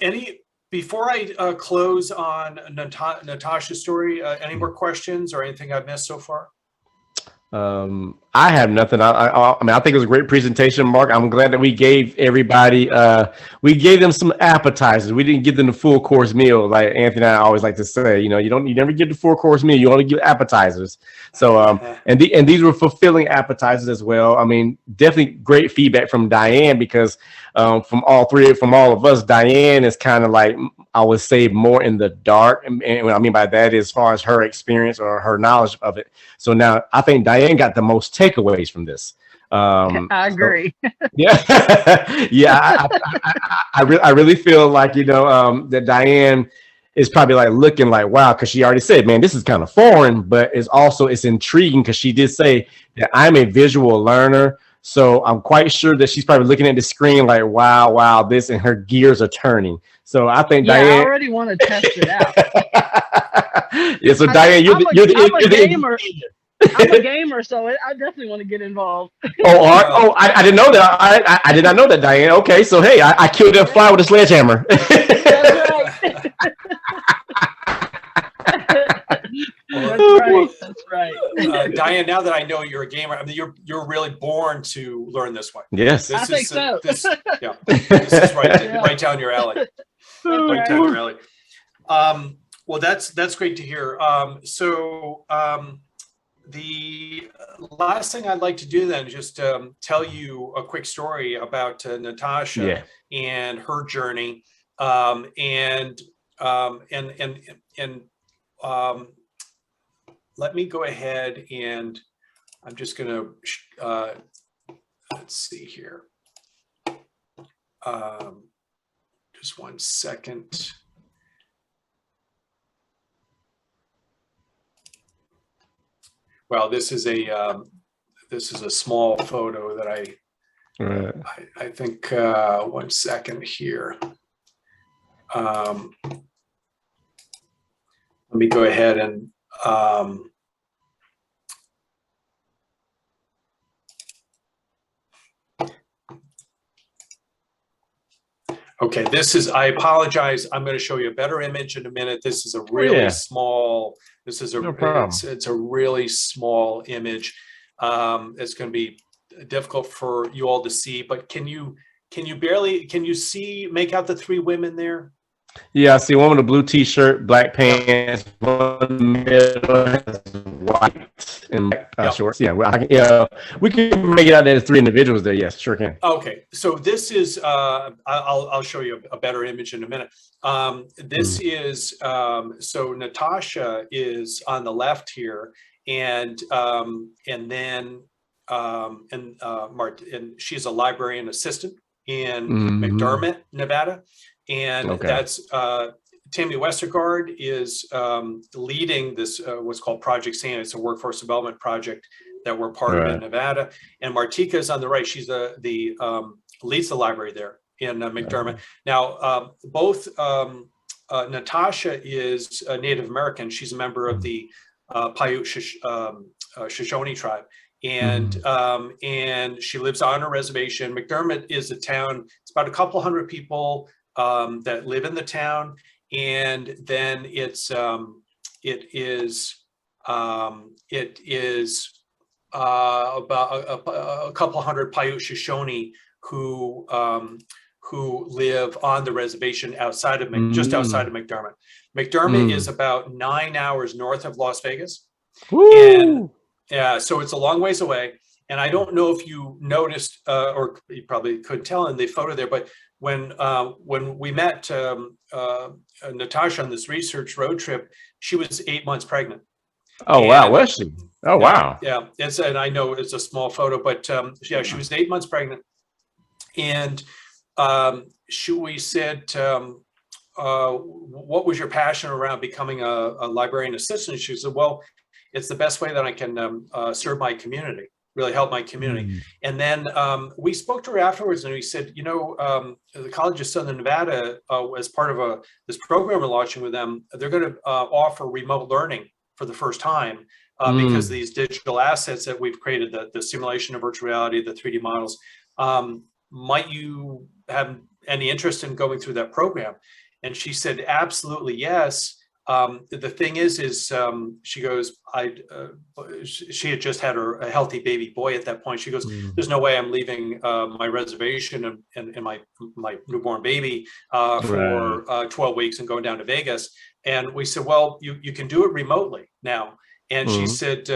B: Before I close on Natasha's story, any more questions or anything I've missed so far?
A: I have nothing. I mean, I think it was a great presentation, Mark. I'm glad that we gave everybody, we gave them some appetizers. We didn't give them the full course meal, like Anthony and I always like to say. You never get the full course meal. You only give appetizers. So, and these were fulfilling appetizers as well. I mean, definitely great feedback from Diane because from all of us, Diane is kind of like, I would say, more in the dark. And what I mean by that is as far as her experience or her knowledge of it. So now I think Diane got the most takeaways from this.
D: I agree.
A: So, yeah, yeah. I really feel like, that Diane is probably like looking like, wow, because she already said, man, this is kind of foreign, but it's intriguing because she did say that I'm a visual learner. So I'm quite sure that she's probably looking at the screen like, wow, this, and her gears are turning. So I think Diane.
D: I already want to test it out.
A: Yeah, so Diane, you're the
D: gamer. I'm a gamer, so I definitely want to get involved.
A: I didn't know that. I did not know that, Diane. Okay, so hey, I killed that fly with a sledgehammer.
D: That's right.
B: Diane, now that I know you're a gamer, I mean, you're really born to learn this way.
A: Yes,
D: I think so.
B: This is right down your alley. Right down your alley. Well, that's great to hear. The last thing I'd like to do then is just tell you a quick story about Natasha and her journey, and let me go ahead and I'm just going to let's see here. Just 1 second. Well, this is a small photo that I think 1 second here. Let me go ahead and okay, I apologize. I'm going to show you a better image in a minute. This is a really small, it's a really small image. It's going to be difficult for you all to see, but can you make out the three women there?
A: Yeah, I see one with a blue t-shirt, black pants, one middle has white and black shorts. Yeah, we can make it out that there's three individuals there. Yes, sure can.
B: Okay, so this is I'll show you a better image in a minute. This is so Natasha is on the left here, and then she's a librarian assistant in McDermott, Nevada. And that's Tammy Westergaard is leading this what's called Project Santa. It's a workforce development project that we're part of in Nevada. And Martika is on the right. She's the leads the library there in McDermott. Now, both Natasha is a Native American. She's a member of the Paiute Shoshone tribe. And she lives on a reservation. McDermott is a town. It's about a couple hundred people that live in the town, and then it is about a couple hundred Paiute Shoshone who live on the reservation outside of just outside of McDermott. McDermott is about 9 hours north of Las Vegas.
A: Woo!
B: And so it's a long ways away. And I don't know if you noticed, or you probably couldn't tell in the photo there, but when we met Natasha on this research road trip, she was 8 months pregnant.
A: Oh, wow. Was she? Oh, wow.
B: Yeah. And I know it's a small photo, but she was 8 months pregnant. And we said, what was your passion around becoming a librarian assistant? She said, well, it's the best way that I can serve my community, really help my community. And then we spoke to her afterwards, and we said, the College of Southern Nevada, as part of this program we're launching with them, they're going to offer remote learning for the first time because these digital assets that we've created, the simulation of virtual reality, the 3D models. Might you have any interest in going through that program? And she said, absolutely, yes. the thing is she goes, she had just had a healthy baby boy at that point. She goes, there's no way I'm leaving my reservation and my newborn baby for 12 weeks and going down to Vegas. And we said, well, you can do it remotely now. And she said,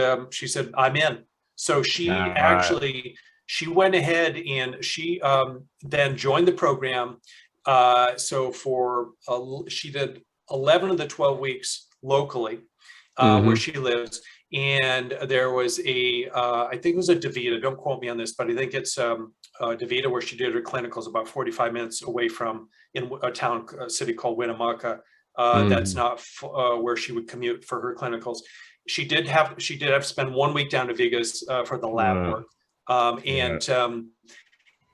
B: I'm in. So she actually, she went ahead and she then joined the program. So she did 11 of the 12 weeks locally where she lives. And there was I think it was a DaVita, don't quote me on this, but I think it's DaVita where she did her clinicals about 45 minutes away from in a city called Winnemucca. That's not where she would commute for her clinicals. She did have to spend 1 week down to Vegas for the lab work.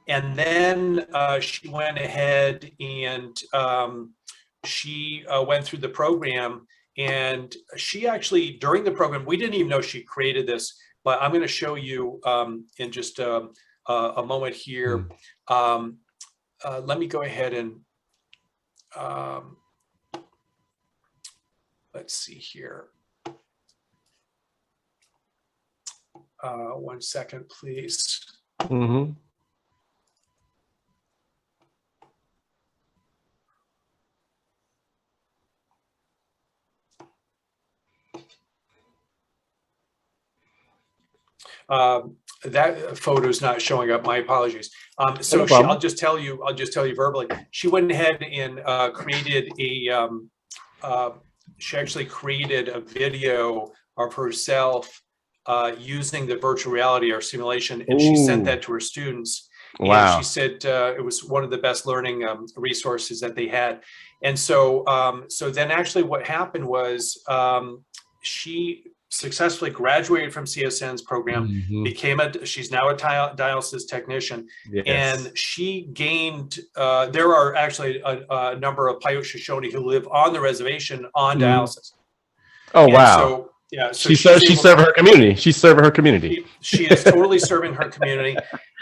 B: And then she went ahead and she went through the program, and she actually, during the program, we didn't even know she created this, but I'm going to show you in just a moment here. Let me go ahead and let's see here. 1 second, please. That photo is not showing up. My apologies. So I'll just tell you verbally. She went ahead and created she actually created a video of herself using the virtual reality or simulation, and she sent that to her students. Wow. And she said it was one of the best learning resources that they had. And so then actually what happened was she successfully graduated from CSN's program, she's now a dialysis technician, and she gained, there are actually a number of Paiute Shoshone who live on the reservation on dialysis.
A: Oh, wow.
B: So, yeah, so
A: she's serving her community. She's serving her community.
B: She is totally serving her community.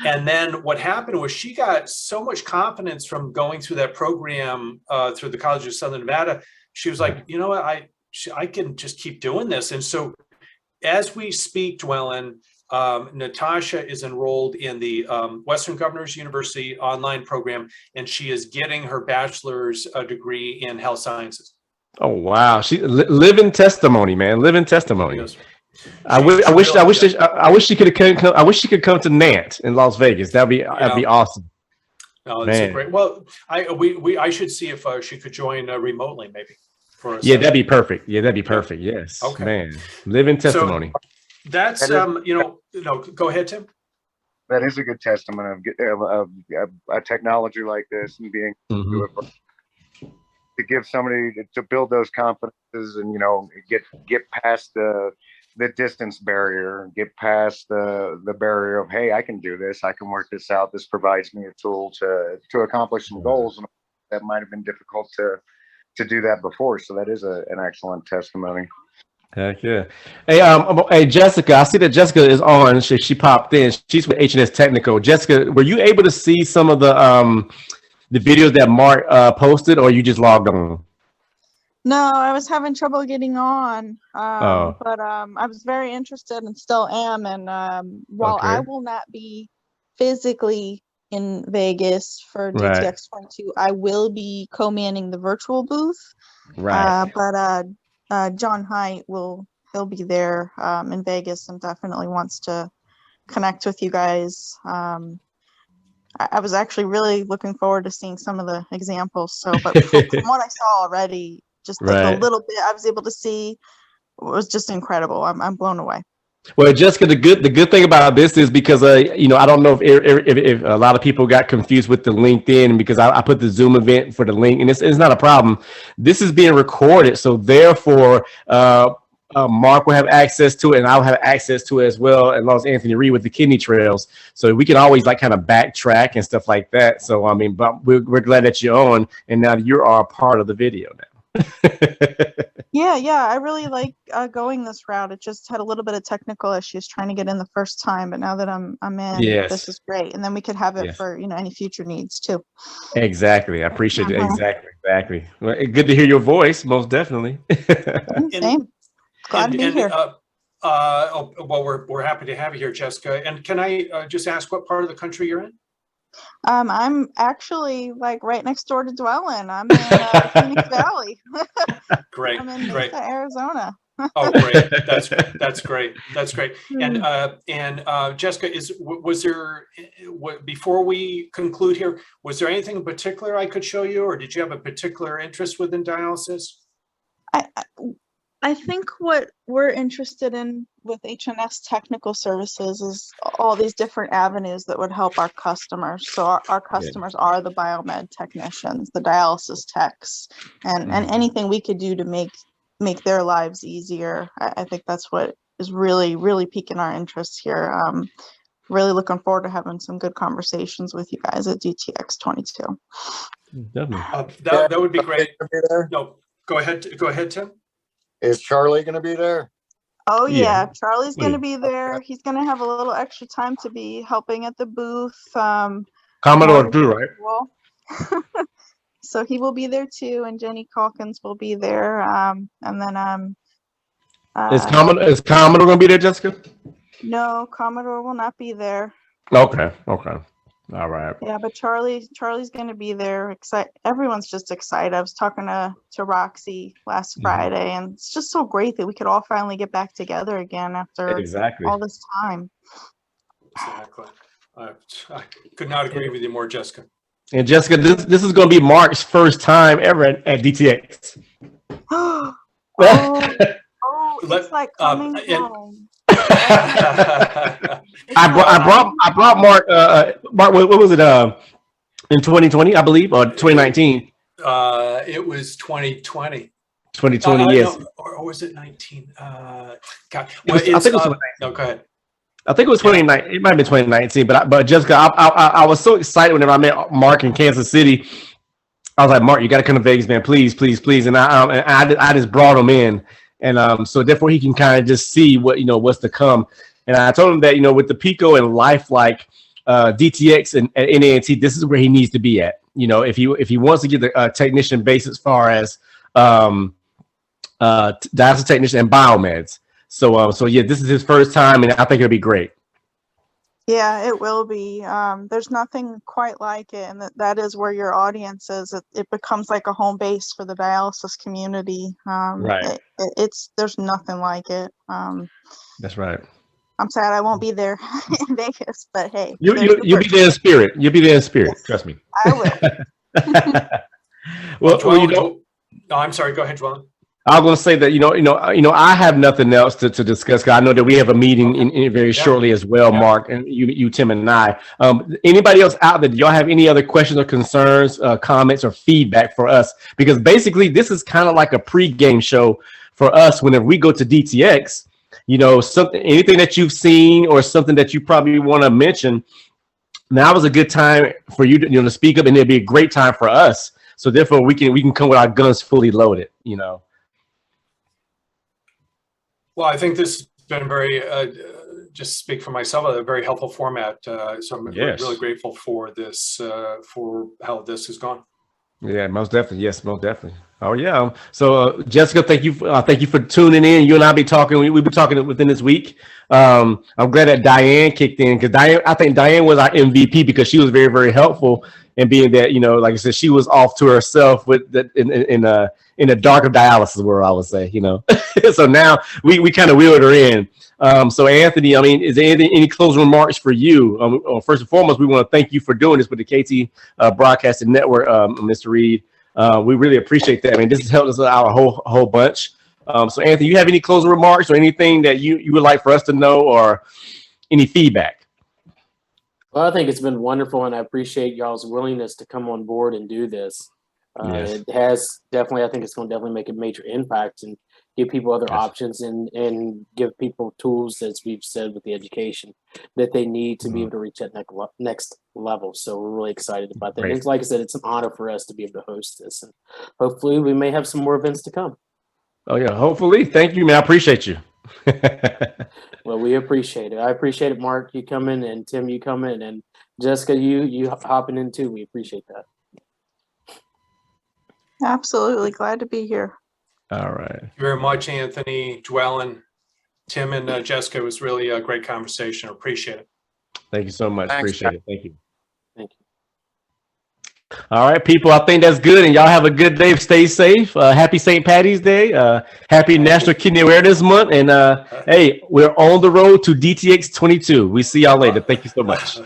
B: And then what happened was she got so much confidence from going through that program through the College of Southern Nevada. She was like, you know what, I can just keep doing this. And so as we speak, Dwelyn, Natasha is enrolled in the Western Governors University online program, and she is getting her bachelor's degree in health sciences.
A: Oh, wow. She living testimony, man. Living testimony.
B: Yes.
A: I wish she could come. I wish she could come to NANT in Las Vegas. That'd be awesome.
B: No, that's great. Well, I should see if she could join remotely, maybe.
A: Yeah, that'd be perfect. Yeah, that'd be perfect. Yes. Okay. Man, living testimony.
B: So that's go ahead, Tim.
E: That is a good testament of a technology like this and being to give somebody to build those confidences and get past the distance barrier, get past the barrier of, hey, I can do this, I can work this out. This provides me a tool to accomplish some goals that might have been difficult to do that before. So that is an excellent testimony.
A: Heck yeah. Hey, Jessica, I see that Jessica is on. She popped in. She's with H&S Technical. Jessica, were you able to see some of the videos that Mark posted, or you just logged on?
F: No, I was having trouble getting on, but I was very interested and still am. And while I will not be physically in Vegas for DTX 22, I will be co-manning the virtual booth. Right. But John Haidt he'll be there in Vegas and definitely wants to connect with you guys. I was actually really looking forward to seeing some of the examples. But from what I saw already, just the little bit I was able to see was just incredible. I'm blown away.
A: Well, Jessica, the good thing about this is because I don't know if a lot of people got confused with the LinkedIn, because I put the Zoom event for the link, and it's not a problem. This is being recorded, so therefore Mark will have access to it, and I'll have access to it as well, and Los Anthony Reed with the kidney trails, so we can always kind of backtrack and stuff like that. So I mean, but we're glad that you're on, and now you are a part of the video now.
F: Yeah, I really like going this route. It just had a little bit of technical issues trying to get in the first time, but now that I'm in, this is great. And then we could have it for, any future needs too.
A: Exactly. I appreciate it. Exactly. Well, good to hear your voice, most definitely.
F: Same. Glad to be here.
B: Well, we're happy to have you here, Jessica. And can I just ask what part of the country you're in?
F: I'm actually like right next door to Dwelyn. I'm in Phoenix Valley.
B: Great.
F: I'm in Mesa, Arizona.
B: Oh, great. That's great. That's great. And Jessica, was there, before we conclude here, was there anything in particular I could show you, or did you have a particular interest within dialysis?
F: I think what we're interested in with HNS Technical Services is all these different avenues that would help our customers. So our customers are the biomed technicians, the dialysis techs, and anything we could do to make their lives easier. I think that's what is really, really piquing our interest here. Really looking forward to having some good conversations with you guys at DTX 22.
A: Definitely.
B: That would be great. No, go ahead, Tim.
E: Is Charlie going to be there?
F: Oh yeah, Charlie's going to be there. He's going to have a little extra time to be helping at the booth.
A: Commodore Drew, right?
F: So he will be there too, and Jenny Calkins will be there. And then
A: is Commodore going to be there, Jessica?
F: No, Commodore will not be there.
A: Okay. All right.
F: Yeah, but Charlie's going to be there. Everyone's just excited. I was talking to Roxy last Friday, and it's just so great that we could all finally get back together again after all this time.
B: Exactly. I could not agree with you more, Jessica.
A: And Jessica, this is going to be Mark's first time ever at DTX.
F: It's like coming home.
A: I brought Mark. Mark, what was it? In 2020, I believe, or 2019.
B: It was 2020.
A: 2020, yes.
B: No, or was it 19? God,
A: I think it was.
B: No, go ahead.
A: I think it was 2019. It might have been 2019. But Jessica, I was so excited whenever I met Mark in Kansas City. I was like, Mark, you got to come to Vegas, man, please. And I just brought him in. And so therefore he can kind of just see what's to come. And I told him that, with the Pico and Lifeliqe, DTX and NANT, this is where he needs to be at. If he wants to get the technician base as far as dialysis technician and biomeds. So yeah, this is his first time, and I think it'll be great.
F: Yeah, it will be. There's nothing quite like it, and that is where your audience is. It becomes like a home base for the dialysis community.
A: Right.
F: There's nothing like it.
A: That's right.
F: I'm sad I won't be there in Vegas, but hey,
A: you'll be there in spirit. You'll be there in spirit. Yes, trust me.
F: I
A: will.
B: Well, I'm sorry. Go ahead, Dwelyn.
A: I was going to say that I have nothing else to discuss, because I know that we have a meeting in very shortly as well, Mark, and you, Tim, and I. Anybody else out there? Do y'all have any other questions or concerns, comments, or feedback for us? Because basically, this is kind of like a pre-game show for us whenever we go to DTX. Anything that you've seen or something that you probably want to mention. Now is a good time for you to speak up, and it'll be a great time for us. So therefore, we can come with our guns fully loaded.
B: Well, I think this has been very, just speak for myself, a very helpful format. So I'm really grateful for this, for how this has gone.
A: Yeah, most definitely. Yes, most definitely. Oh yeah. So Jessica, thank you for tuning in. You and I be talking. We'll be talking within this week. I'm glad that Diane kicked in, because I think Diane was our MVP, because she was very, very helpful in being that, like I said, she was off to herself with that in a dark of dialysis world, I would say, So now we kind of wheeled her in. So Anthony, is there any closing remarks for you? First and foremost, we want to thank you for doing this with the KT Broadcasting Network, Mr. Reed. We really appreciate that. This has helped us out a whole bunch. So Anthony, you have any closing remarks or anything that you would like for us to know, or any feedback?
C: Well, I think it's been wonderful, and I appreciate y'all's willingness to come on board and do this.
A: Yes.
C: It has definitely, I think it's going to definitely make a major impact. And give people other options, and give people tools, as we've said with the education, that they need to be able to reach that next level. So we're really excited about that. And it's, like I said, it's an honor for us to be able to host this, and hopefully we may have some more events to come.
A: Oh yeah, hopefully. Thank you, man. I appreciate you.
C: Well, we appreciate it. I appreciate it, Mark, you coming, and Tim, you coming, and Jessica, you hopping in too. We appreciate that.
F: Absolutely. Glad to be here.
A: All right.
B: Thank you very much, Anthony, Dwelyn, Tim, and Jessica. It was really a great conversation. Appreciate it.
A: Thank you so much.
E: Thanks,
A: Appreciate it. Thank you.
C: Thank you.
A: All right, people, I think that's good. And y'all have a good day. Stay safe. Happy St. Patty's Day. Happy National Kidney Awareness Month. And hey, we're on the road to DTX 22. We see y'all later. Thank you so much.